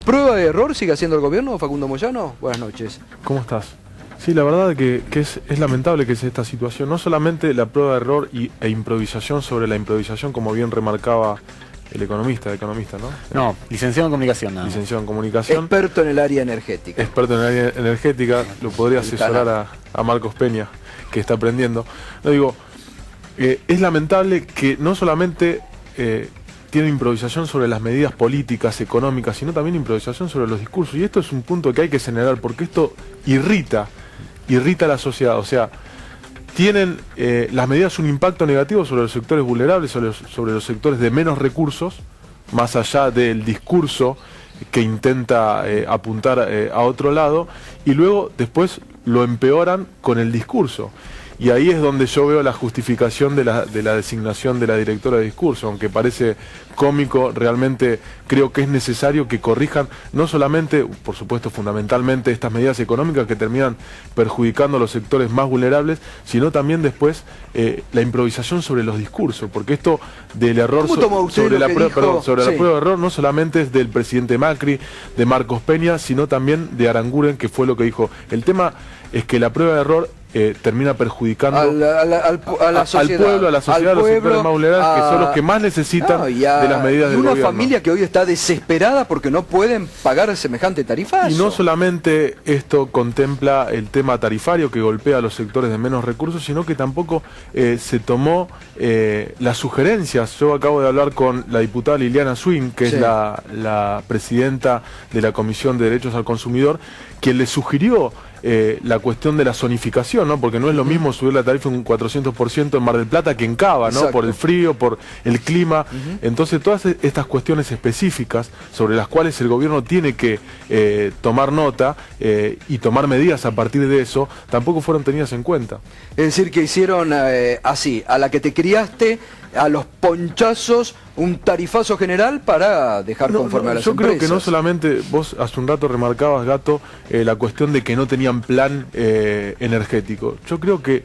prueba de error sigue haciendo el gobierno, Facundo Moyano? Buenas noches. ¿Cómo estás? Sí, la verdad que es lamentable que sea esta situación. No solamente la prueba de error e improvisación sobre la improvisación, como bien remarcaba el economista, ¿no? No, licenciado en comunicación. Nada. Licenciado en comunicación. Experto en el área energética. Experto en el área energética, lo podría asesorar a Marcos Peña, que está aprendiendo. No digo, es lamentable que no solamente tiene improvisación sobre las medidas políticas, económicas, sino también improvisación sobre los discursos. Y esto es un punto que hay que señalar, porque esto irrita a la sociedad. O sea, tienen las medidas un impacto negativo sobre los sectores vulnerables, sobre los sectores de menos recursos, más allá del discurso que intenta apuntar a otro lado, y luego después lo empeoran con el discurso. Y ahí es donde yo veo la justificación de la designación de la directora de discurso, aunque parece cómico, realmente creo que es necesario que corrijan no solamente, por supuesto fundamentalmente, estas medidas económicas que terminan perjudicando a los sectores más vulnerables, sino también después la improvisación sobre los discursos, porque esto del error sobre la prueba de error no solamente es del presidente Macri, de Marcos Peña, sino también de Aranguren, que fue lo que dijo. El tema es que la prueba de error termina perjudicando al pueblo, a la sociedad, a los sectores más vulnerables, que son los que más necesitan de las medidas del gobierno. Y una familia que hoy está desesperada porque no pueden pagar semejante tarifazo. Y no solamente esto contempla el tema tarifario que golpea a los sectores de menos recursos, sino que tampoco se tomó las sugerencias. Yo acabo de hablar con la diputada Liliana Swing, que es la presidenta de la Comisión de Derechos al Consumidor, quien le sugirió la cuestión de la zonificación, ¿no? Porque no es lo mismo subir la tarifa un 400% en Mar del Plata que en Cava, ¿no? Por el frío, por el clima. Entonces todas estas cuestiones específicas sobre las cuales el gobierno tiene que tomar nota y tomar medidas a partir de eso, tampoco fueron tenidas en cuenta. Es decir, que hicieron así, a la que te criaste, a los ponchazos, un tarifazo general para dejar conforme a las empresas. Yo creo que no solamente, vos hace un rato remarcabas, Gato, la cuestión de que no tenían plan energético. Yo creo que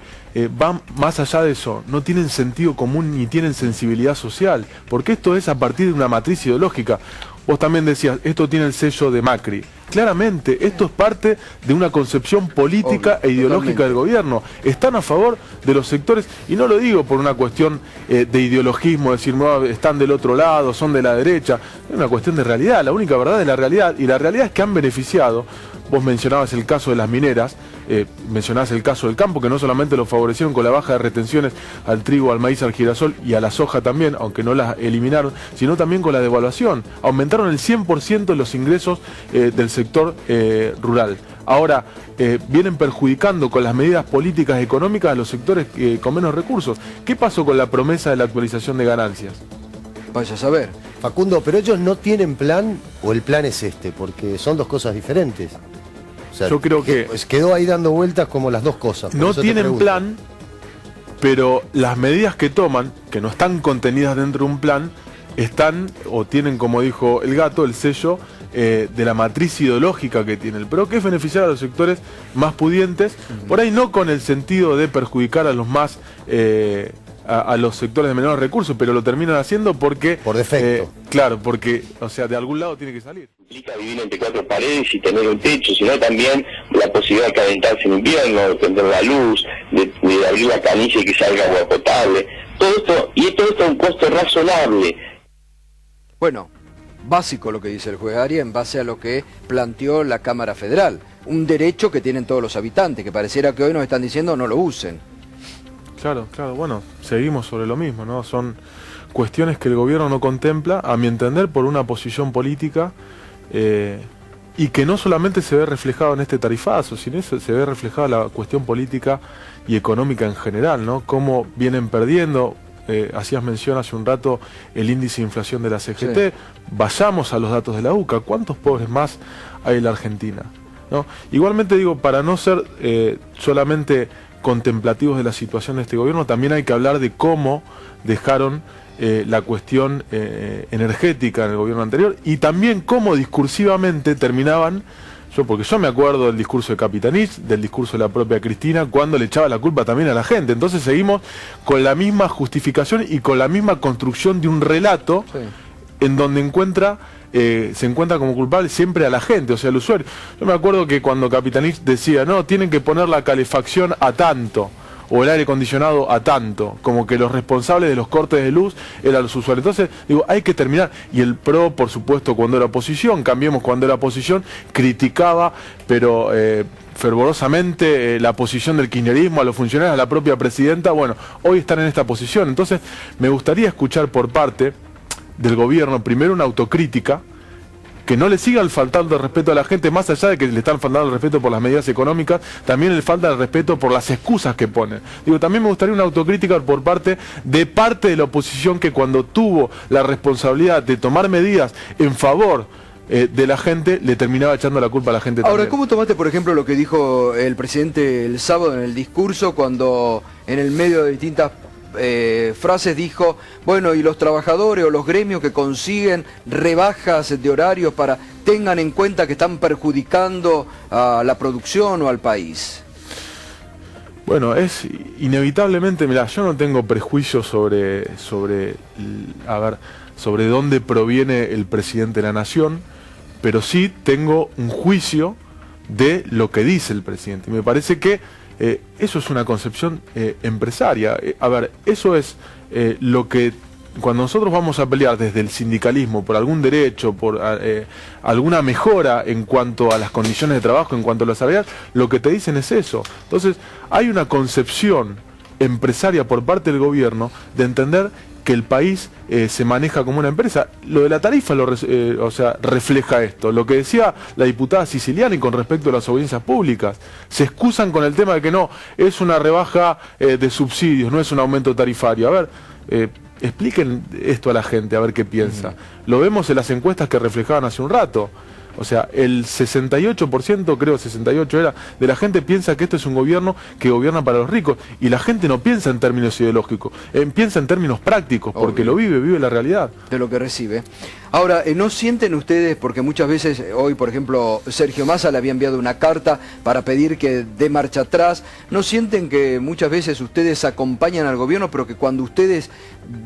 van más allá de eso, no tienen sentido común ni tienen sensibilidad social, porque esto es a partir de una matriz ideológica. Vos también decías, esto tiene el sello de Macri. Claramente, esto es parte de una concepción política e ideológica del gobierno. Están a favor de los sectores, y no lo digo por una cuestión de ideologismo, decir, no, están del otro lado, son de la derecha. Es una cuestión de realidad, la única verdad es la realidad, y la realidad es que han beneficiado. Vos mencionabas el caso de las mineras, mencionabas el caso del campo, que no solamente lo favorecieron con la baja de retenciones al trigo, al maíz, al girasol y a la soja también, aunque no las eliminaron, sino también con la devaluación. Aumentaron el 100% los ingresos del sector rural. Ahora, vienen perjudicando con las medidas políticas y económicas a los sectores con menos recursos. ¿Qué pasó con la promesa de la actualización de ganancias? Vaya a saber. Facundo, pero ellos no tienen plan, o el plan es este, porque son dos cosas diferentes. O sea, yo creo que quedó ahí dando vueltas como las dos cosas. No tienen plan, pero las medidas que toman, que no están contenidas dentro de un plan, están o tienen, como dijo el Gato, el sello de la matriz ideológica que tiene el PRO, que es beneficiar a los sectores más pudientes, por ahí no con el sentido de perjudicar a los más a los sectores de menores recursos, pero lo terminan haciendo porque por defecto. Claro, porque, o sea, de algún lado tiene que salir. Implica vivir entre cuatro paredes y tener un techo, sino también la posibilidad de calentarse en invierno, de prender la luz, de abrir la canilla y que salga agua potable. Todo esto es un costo razonable. Bueno, básico lo que dice el juez Arias en base a lo que planteó la Cámara Federal. Un derecho que tienen todos los habitantes, que pareciera que hoy nos están diciendo no lo usen. Claro, bueno, seguimos sobre lo mismo, ¿no? Son cuestiones que el gobierno no contempla, a mi entender, por una posición política y que no solamente se ve reflejado en este tarifazo, sino se ve reflejada la cuestión política y económica en general, ¿no? Cómo vienen perdiendo, hacías mención hace un rato, el índice de inflación de la CGT, sí. Vayamos a los datos de la UCA, ¿cuántos pobres más hay en la Argentina? ¿No? Igualmente digo, para no ser solamente contemplativos de la situación de este gobierno, también hay que hablar de cómo dejaron la cuestión energética en el gobierno anterior y también cómo discursivamente terminaban, porque yo me acuerdo del discurso de Capitanich, del discurso de la propia Cristina, cuando le echaba la culpa también a la gente. Entonces seguimos con la misma justificación y con la misma construcción de un relato, sí, en donde encuentra se encuentra como culpable siempre a la gente, o sea, al usuario. Yo me acuerdo que cuando Capitanich decía, no, tienen que poner la calefacción a tanto, o el aire acondicionado a tanto, como que los responsables de los cortes de luz eran los usuarios. Entonces, digo, hay que terminar. Y el PRO, por supuesto, cuando era oposición, Cambiemos cuando era oposición, criticaba, pero fervorosamente la posición del kirchnerismo, a los funcionarios, a la propia presidenta. Bueno, hoy están en esta posición. Entonces, me gustaría escuchar por parte del gobierno, primero una autocrítica, que no le sigan faltando el respeto a la gente, más allá de que le están faltando el respeto por las medidas económicas, también le falta el respeto por las excusas que ponen. Digo, también me gustaría una autocrítica por parte de la oposición, que cuando tuvo la responsabilidad de tomar medidas en favor de la gente, le terminaba echando la culpa a la gente también. Ahora, ¿cómo tomaste, por ejemplo, lo que dijo el presidente el sábado en el discurso, cuando en el medio de distintas frases dijo, bueno, y los trabajadores o los gremios que consiguen rebajas de horarios para tengan en cuenta que están perjudicando a la producción o al país? Bueno, es inevitablemente, mirá, yo no tengo prejuicios sobre dónde proviene el presidente de la nación, pero sí tengo un juicio de lo que dice el presidente. Y me parece que eso es una concepción empresaria. Eso es lo que, cuando nosotros vamos a pelear desde el sindicalismo por algún derecho, por alguna mejora en cuanto a las condiciones de trabajo, en cuanto a la salarial, lo que te dicen es eso. Entonces, hay una concepción empresaria por parte del gobierno de entender que el país se maneja como una empresa. Lo de la tarifa refleja esto. Lo que decía la diputada Siciliani con respecto a las audiencias públicas, se excusan con el tema de que no, es una rebaja de subsidios, no es un aumento tarifario. A ver, expliquen esto a la gente, a ver qué piensa. Lo vemos en las encuestas que reflejaban hace un rato. O sea, el 68%, creo 68 era, de la gente piensa que esto es un gobierno que gobierna para los ricos. Y la gente no piensa en términos ideológicos, piensa en términos prácticos, porque obvio, vive la realidad. De lo que recibe. Ahora, ¿no sienten ustedes, porque muchas veces hoy, por ejemplo, Sergio Massa le había enviado una carta para pedir que dé marcha atrás, ¿no sienten que muchas veces ustedes acompañan al gobierno, pero que cuando ustedes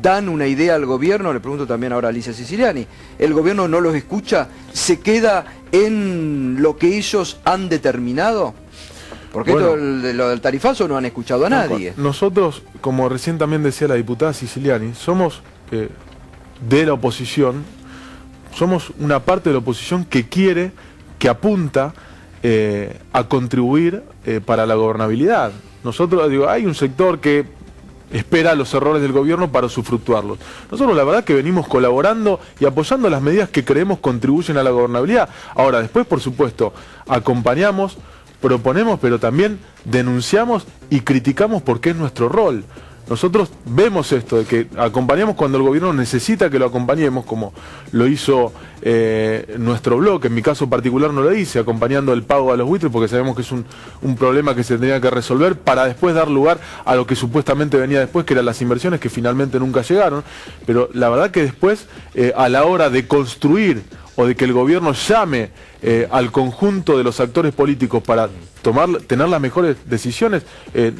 dan una idea al gobierno, le pregunto también ahora a Alicia Siciliani, el gobierno no los escucha, se queda en lo que ellos han determinado? Porque bueno, lo del tarifazo no han escuchado a nadie. Nosotros, como recién también decía la diputada Siciliani, somos de la oposición, somos una parte de la oposición que quiere, que apunta a contribuir para la gobernabilidad. Nosotros, digo, hay un sector que espera los errores del gobierno para usufructuarlos. Nosotros la verdad que venimos colaborando y apoyando las medidas que creemos contribuyen a la gobernabilidad. Ahora, después, por supuesto, acompañamos, proponemos, pero también denunciamos y criticamos porque es nuestro rol. Nosotros vemos esto, de que acompañamos cuando el gobierno necesita que lo acompañemos, como lo hizo nuestro bloque. En mi caso particular no lo hice, acompañando el pago a los buitres, porque sabemos que es un problema que se tenía que resolver para después dar lugar a lo que supuestamente venía después, que eran las inversiones que finalmente nunca llegaron. Pero la verdad que después, a la hora de construir o de que el gobierno llame al conjunto de los actores políticos para tener las mejores decisiones,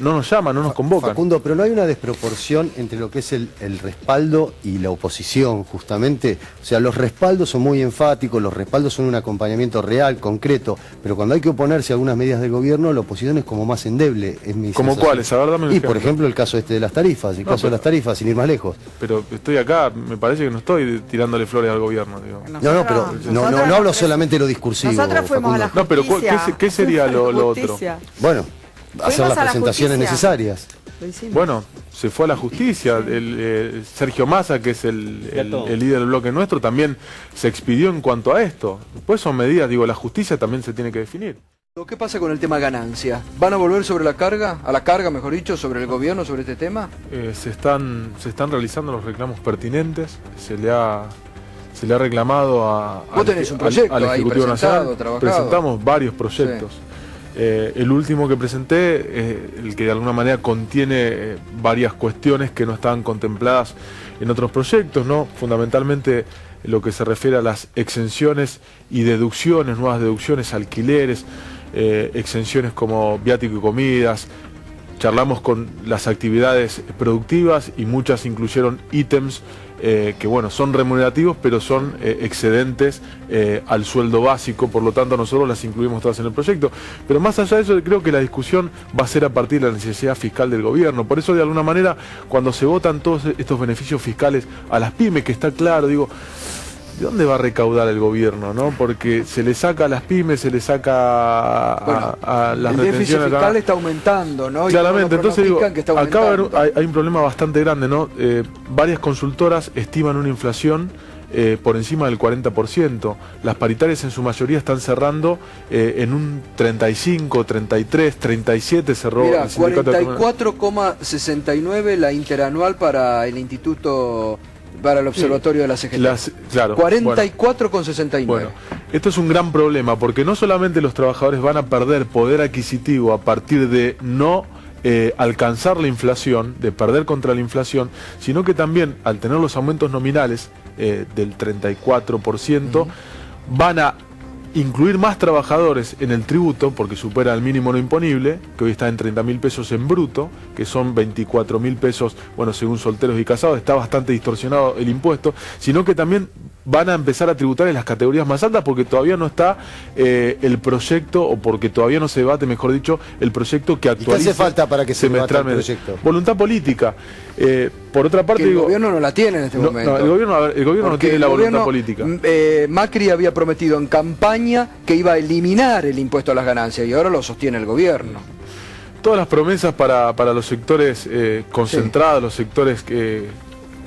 no nos llaman, no nos convocan. Facundo, pero no hay una desproporción entre lo que es el respaldo y la oposición, justamente. O sea, los respaldos son muy enfáticos, los respaldos son un acompañamiento real, concreto, pero cuando hay que oponerse a algunas medidas del gobierno, la oposición es como más endeble. Es mi ¿Cómo cuáles? A ver, dame un ejemplo. Por ejemplo, el caso de las tarifas, el caso de las tarifas, sin ir más lejos. Pero estoy acá, me parece que no estoy tirándole flores al gobierno, digo. Pero no hablo solamente de lo discursivo. Nosotros fuimos a la justicia. No, pero ¿qué sería lo otro? Bueno, hacer las presentaciones necesarias. Bueno, se fue a la justicia. Sergio Massa, que es el líder del bloque nuestro, también se expidió en cuanto a esto. Después son medidas, digo, la justicia también se tiene que definir. ¿Qué pasa con el tema ganancia? ¿Van a volver sobre la carga, mejor dicho, sobre el gobierno, sobre este tema? Se están realizando los reclamos pertinentes, se le ha reclamado Vos tenés un proyecto al Ejecutivo Nacional. Trabajado. Presentamos varios proyectos. Sí. El último que presenté, el que de alguna manera contiene varias cuestiones que no estaban contempladas en otros proyectos, ¿no? Fundamentalmente lo que se refiere a las exenciones y deducciones, nuevas deducciones, alquileres, exenciones como viático y comidas, charlamos con las actividades productivas y muchas incluyeron ítems que bueno, son remunerativos, pero son excedentes al sueldo básico, por lo tanto nosotros las incluimos todas en el proyecto. Pero más allá de eso, creo que la discusión va a ser a partir de la necesidad fiscal del gobierno. Por eso, de alguna manera, cuando se votan todos estos beneficios fiscales a las pymes, que está claro, digo, ¿de dónde va a recaudar el gobierno, no? Porque se le saca a las pymes, se le saca a las retenciones. El déficit fiscal está aumentando, ¿no? Claramente, entonces digo, acá hay un problema bastante grande, ¿no? Varias consultoras estiman una inflación por encima del 40%. Las paritarias en su mayoría están cerrando en un 35, 33, 37 cerró. Mira, 44,69 la interanual para el Instituto... para el Observatorio de la CGT. Claro, 44,69. Bueno, esto es un gran problema porque no solamente los trabajadores van a perder poder adquisitivo a partir de no alcanzar la inflación, de perder contra la inflación, sino que también al tener los aumentos nominales del 34%, van a incluir más trabajadores en el tributo, porque supera el mínimo no imponible, que hoy está en 30.000 pesos en bruto, que son 24.000 pesos, bueno, según solteros y casados, está bastante distorsionado el impuesto, sino que también van a empezar a tributar en las categorías más altas porque todavía no está el proyecto, o porque todavía no se debate, mejor dicho, el proyecto que actualice. ¿Qué hace falta para que se debata el proyecto? Voluntad política. Por otra parte, el gobierno no la tiene en este momento. No, el gobierno no tiene la voluntad política. Macri había prometido en campaña que iba a eliminar el impuesto a las ganancias y ahora lo sostiene el gobierno. Todas las promesas para los sectores concentrados, los sectores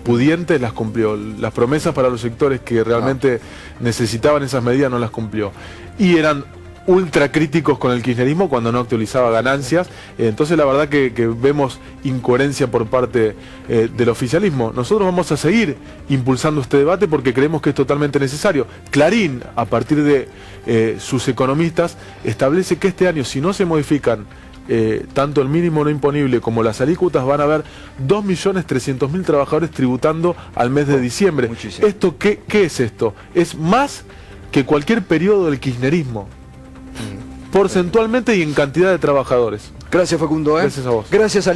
pudientes las cumplió. Las promesas para los sectores que realmente necesitaban esas medidas no las cumplió. Y eran ultra críticos con el kirchnerismo cuando no actualizaba ganancias. Entonces la verdad que vemos incoherencia por parte del oficialismo. Nosotros vamos a seguir impulsando este debate porque creemos que es totalmente necesario. Clarín, a partir de sus economistas, establece que este año, si no se modifican tanto el mínimo no imponible como las alícuotas, van a haber 2.300.000 trabajadores tributando al mes de diciembre. Muchísimo. ¿Esto qué es esto? Es más que cualquier periodo del kirchnerismo, porcentualmente y en cantidad de trabajadores. Gracias, Facundo. Gracias a vos. Gracias a